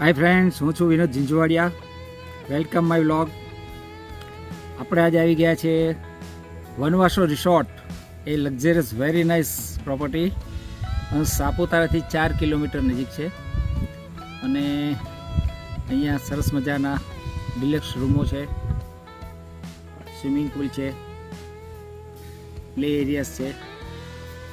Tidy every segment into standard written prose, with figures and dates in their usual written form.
હાય friends, હું છું Vinod Zinzuvadiya. Welcome my vlog. આપણે આજે આવી ગયા છે વનવાસો રિસોર્ટ. એ લક્ઝરિયસ વેરી નાઇસ પ્રોપર્ટી સાપુતારાથી 4 કિલોમીટર નજીક છે. અને અહીંયા સરસ મજાના ડિલક્સ રૂમો છે, સ્વિમિંગ પુલ છે, પ્લે એરિયાસ છે,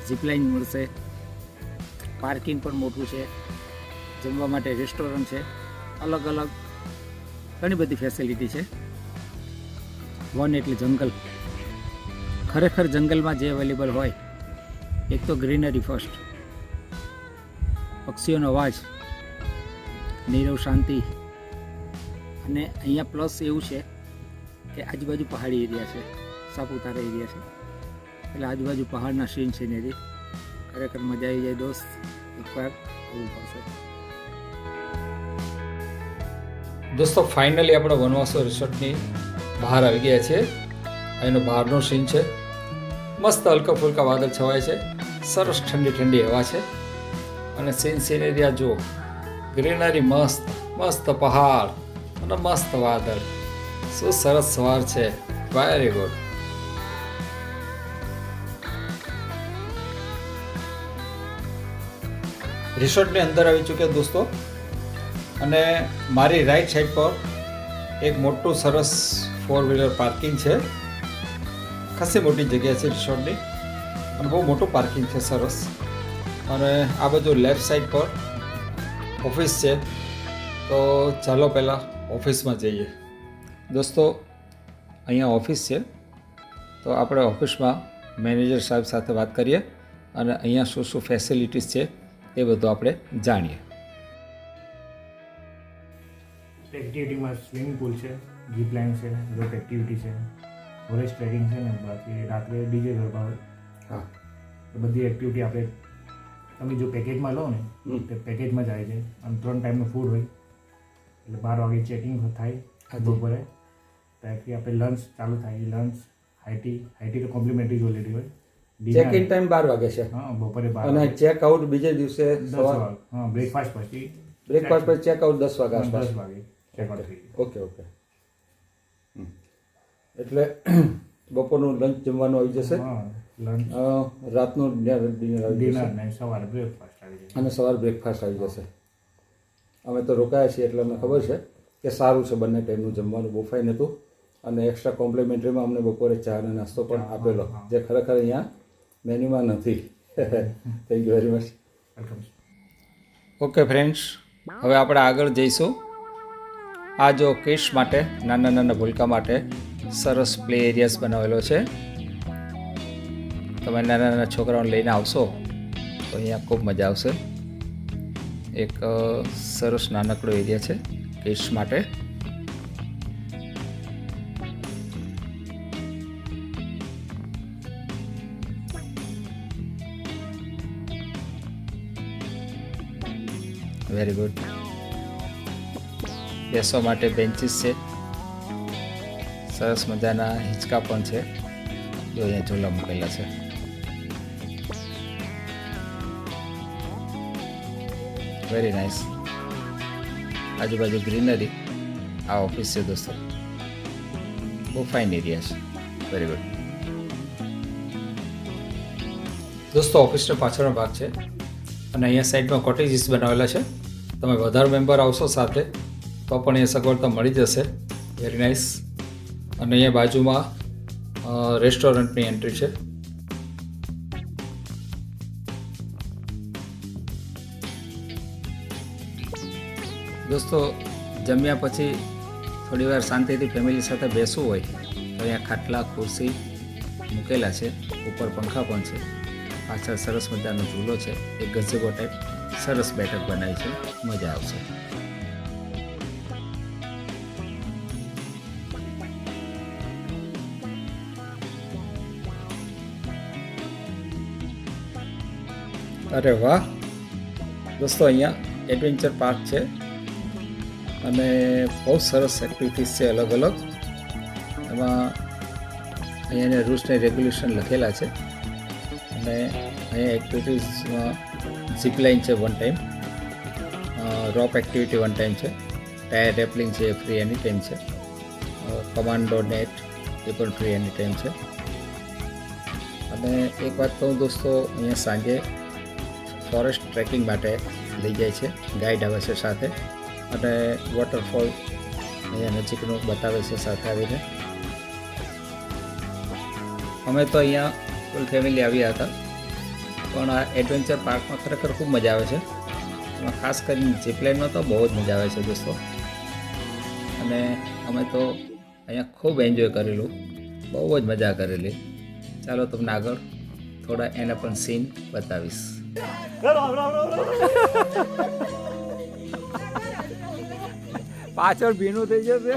ઝીપલાઇન મળશે, પાર્કિંગ પણ મોટું છે, જમવા માટે રેસ્ટોરન્ટ છે, અલગ અલગ ઘણી બધી ફેસિલિટી છે. વન એટલે જંગલ, ખરેખર જંગલમાં જે અવેલેબલ હોય, એક તો ગ્રીનરી ફર્સ્ટ, પક્ષીઓનો અવાજ, નીરવ શાંતિ, અને અહીંયા પ્લસ એવું છે કે આજુબાજુ પહાડી એરિયા છે, સાપુતારા એરિયા છે, એટલે આજુબાજુ પહાડના સીન સિનેરી ખરેખર મજા આવી જાય. દોસ્ત, એકવાર આવવું પડશે. દોસ્તો, ફાઇનલી આપણે વનવાસો રિસોર્ટની બહાર આવી ગયા છીએ. અહીંનો બહારનો સીન છે. મસ્ત હલકા ફુલકા વાદળ છવાય છે, સરસ ઠંડી ઠંડી હવા છે, અને સિનેરિયા જુઓ, ગ્રીનરી મસ્ત મસ્ત પહાડ અને મસ્ત વાદળ. શું સરસ સવાર છે, વેરી ગુડ. રિસોર્ટની અંદર આવી ચૂક્યા દોસ્તો, અને મારી રાઈટ સાઈડ પર એક મોટું સરસ 4-વ્હીલર પાર્કિંગ છે. ખાસી મોટી જગ્યા છે રિસોર્ટની, અને બહુ મોટું પાર્કિંગ છે, સરસ. અને આ બાજુ લેફ્ટ સાઈડ પર ઓફિસ છે. તો ચાલો પહેલાં ઓફિસમાં જઈએ. દોસ્તો, અહીંયા ઓફિસ છે, તો આપણે ઓફિસમાં મેનેજર સાહેબ સાથે વાત કરીએ, અને અહીંયા શું શું ફેસિલિટીઝ છે એ બધું આપણે જાણીએ. એક્ટિવિટીમાં સ્વિમિંગ પુલ છે, જીપ લાઇન છે, રોપ એક્ટિવિટી છે, ફોરેસ્ટ ટ્રેકિંગ છે, ને બાકી રાત્રે ડીજે ગરબા હોય. હા, એ બધી એક્ટિવિટી આપણે તમે જો પેકેજમાં લો ને તે પેકેજમાં જાય છે. અને 3 ટાઈમનું ફૂડ હોય, એટલે 12 વાગે ચેકિંગ થાય બપોરે, ત્યાંથી આપણે લંચ ચાલુ થાય. લંચ હાઈટી તો કોમ્પ્લિમેન્ટરી જ ઓલરેડી હોય. ચેક ઇન ટાઈમ 12 વાગે છે, હા, બપોરે 12 અને ચેક આઉટ બીજે દિવસે 10 વાગે. હા, બ્રેકફાસ્ટ પછી બ્રેકફાસ્ટ પછી ચેક આઉટ 10 વાગ્યા આસપાસ. 10 વાગે ચેકઆઉટ થઈ જાય. ઓકે. એટલે બપોરનું લંચ જમવાનું આવી જશે, હા, લંચ, રાતનું ડિનર આવી ડિનર જશે, ને સવારે બ્રેકફાસ્ટ આવી જાય. અને સવારે બ્રેકફાસ્ટ આવી જશે. અમે તો રોકાયા છીએ એટલે અમને ખબર છે કે સારું છે. બંને ટાઈમનું જમવાનું બહુ ફાઇન હતું, અને એક્સ્ટ્રા કોમ્પ્લિમેન્ટરીમાં અમને બપોરે ચા અને નાસ્તો પણ આપેલો, જે ખરેખર અહીંયા મેન્યુમાં નથી. Thank you very much. Welcome. Okay friends, હવે આપણે આગળ જઈશું. આ જો કિડ્સ માટે, નાના નાના ભૂલકા માટે સરસ પ્લે એરિયાસ બનાવેલો છે. તમે નાના નાના છોકરાઓને લઈને આવશો તો અહીંયા ખૂબ મજા આવશે. એક સરસ નાનકડો એરિયા છે કિડ્સ માટે. Very good. બેસવા માટે બેન્ચીસ છે, સરસ મજાના હિંચકા પણ છે. જો અહીંયા ઝૂલા મૂકેલા છે. Very nice. આજુબાજુ ગ્રીનરી. આ ઓફિસ છે દોસ્તો, બહુ ફાઇન એરિયા છે. Very good. દોસ્તો, ઓફિસનો પાછળનો ભાગ છે, અને અહીંયા સાઈડમાં કોટેજીસ બનાવેલા છે. તમે વધારે મેમ્બર આવશો સાથે તો પણ એ સગવડતા મળી જશે. Very nice. અને અહીંયા બાજુમાં રેસ્ટોરન્ટની એન્ટ્રી છે. દોસ્તો, જમ્યા પછી થોડી વાર શાંતિથી ફેમિલી સાથે બેસવું હોય તો અહીંયા ખાટલા, ખુરશી મૂકેલા છે. ઉપર પંખા પણ છે. પાછળ સરસ મજાનો ઝૂલો છે. એક ગઝેબો ટાઈપ સરસ બેઠક બનાવી છે, મજા આવશે. અરે વાહ દોસ્તો, અહીંયા એડવેન્ચર પાર્ક છે, અને બહુ સરસ એક્ટિવિટીઝ છે અલગ અલગ. એમાં અહીંયા રૂલ્સ ને રેગ્યુલેશન લખેલા છે, અને અહીંયા એક્ટિવિટીઝમાં ઝીપલાઇન છે 1 ટાઈમ, રોપ એક્ટિવિટી વન ટાઈમ છે, ટાયર રેપલિંગ છે એ ફ્રી એની ટાઈમ છે, કમાન્ડો નેટ એ પણ ફ્રી એની ટાઈમ છે. અને એક વાત કહું દોસ્તો, અહીંયા સાંજે ફોરેસ્ટ ટ્રેકિંગ માટે લઈ જાય છે, ગાઈડ આવે છે સાથે, અને વોટરફોલ અહીંયા નજીકનું બતાવે છે સાથે આવીને. અમે તો અહીંયા ફૂલ ફેમિલી આવ્યા હતા, પણ આ એડવેન્ચર પાર્કમાં ખરેખર ખૂબ મજા આવે છે. એમાં ખાસ કરીને જીપલાઇનમાં તો બહુ જ મજા આવે છે દોસ્તો. અને અમે તો અહીંયા ખૂબ એન્જોય કરેલું, બહુ જ મજા કરેલી. ચાલો તમને આગળ થોડા એના પણ સીન બતાવીશ. પાછળ ભીનું થઈ જશે.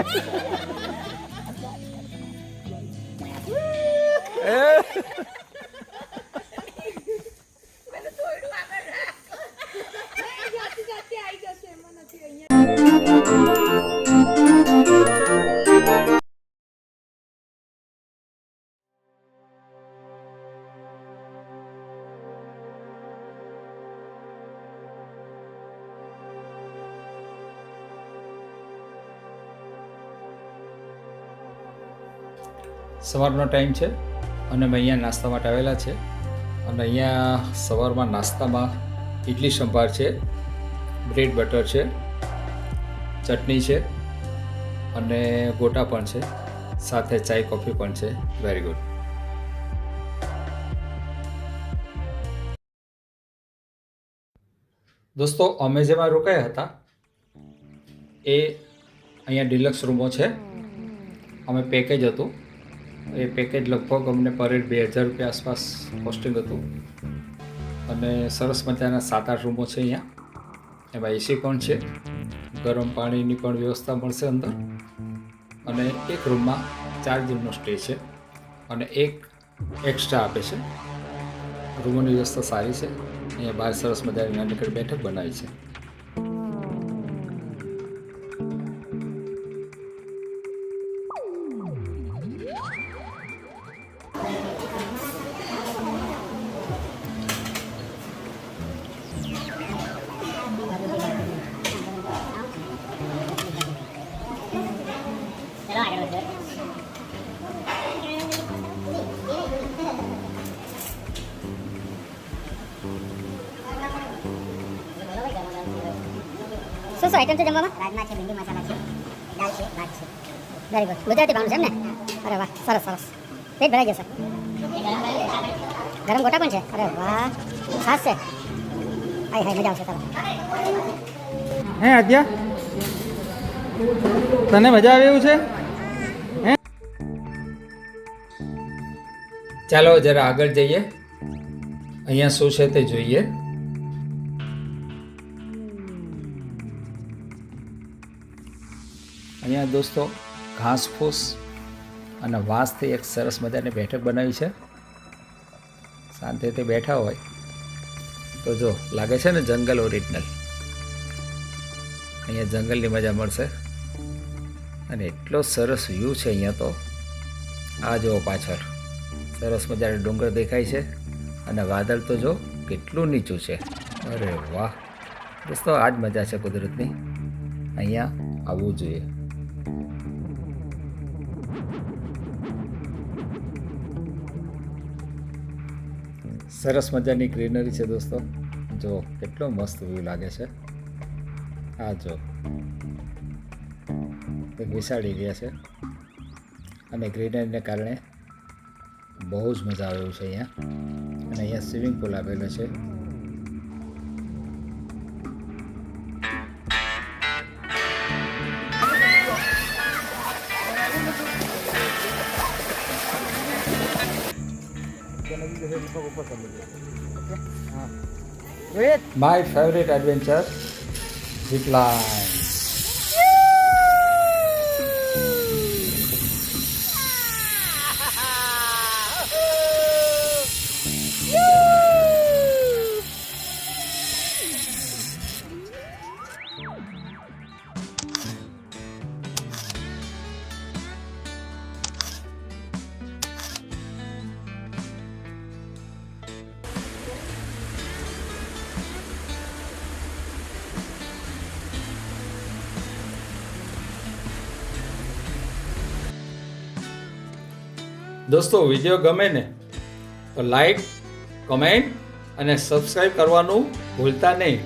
સવારનો ટાઈમ છે અને અમે અહીંયા નાસ્તા માટે આવેલા છે. અને અહીંયા સવારમાં નાસ્તામાં ઇડલી સંભાર છે, બ્રેડ બટર છે, ચટણી છે અને ગોટા પણ છે, સાથે ચાય કોફી પણ છે. Very good. દોસ્તો, અમે જેમાં રોકાયા હતા એ અહીંયા ડિલક્સ રૂમો છે. અમે પેકેજ હતું, એ પેકેજ લગભગ અમને પર હેડ 2000 રૂપિયા આસપાસ કોસ્ટિંગ હતું. અને સરસ મજાના 7-8 રૂમો છે અહીંયા. એમાં એસી પણ છે, ગરમ પાણીની પણ વ્યવસ્થા મળશે અંદર. અને એક રૂમમાં 4 દિનનો સ્ટે છે અને એક એક્સ્ટ્રા આપે છે. રૂમોની વ્યવસ્થા સારી છે. અહીંયા બહાર સરસ મજાની નાનકડી બેઠક બનાવી છે. શું શું આઈટમ છે જમવામાં? રાજમા છે, ભીંડી મસાલા છે, દાળ છે, ભાત છે. Very good. ગુજરાતી ભાવનું છે એમ ને? અરે વાહ, સરસ સરસ. પેટ ભરાઈ જશે. ગરમ ગોટા પણ છે. અરે વાહ, ખાસ છે. હાય હાય, મજા આવશે. ચાલો. હે આદ્યા, તને મજા આવે એવું છે? હે, ચાલો જરા આગળ જઈએ, અહીંયા શું છે તે જોઈએ. અહીંયા દોસ્તો ઘાસ ફૂસ અને વાંસથી એક સરસ મજાની બેઠક બનાવી છે. શાંતિથી બેઠા હોય તો જો લાગે છે ને જંગલ ઓરિજિનલ. અહીંયા જંગલની મજા મળશે. અને એટલો સરસ વ્યૂ છે અહીંયા તો. આ જુઓ પાછળ સરસ મજાના ડુંગર દેખાય છે અને વાદળ તો જો કેટલું નીચું છે. અરે વાહ દોસ્તો, આ જ મજા છે કુદરતની. અહીંયા આવવું જોઈએ. સરસ મજાની ગ્રીનરી છે દોસ્તો. જો કેટલો મસ્ત વ્યૂ લાગે છે. આ જો એક વિશાળ એરિયા છે અને ગ્રીનરીને કારણે બહુ જ મજા આવે એવું છે અહીંયા. અને અહીંયા સ્વિમિંગ પુલ આવેલો છે. My favorite adventure, zip line. દોસ્તો વિડીયો ગમે ને તો લાઈક, કમેન્ટ અને સબસ્ક્રાઈબ કરવાનું ભૂલતા નહીં.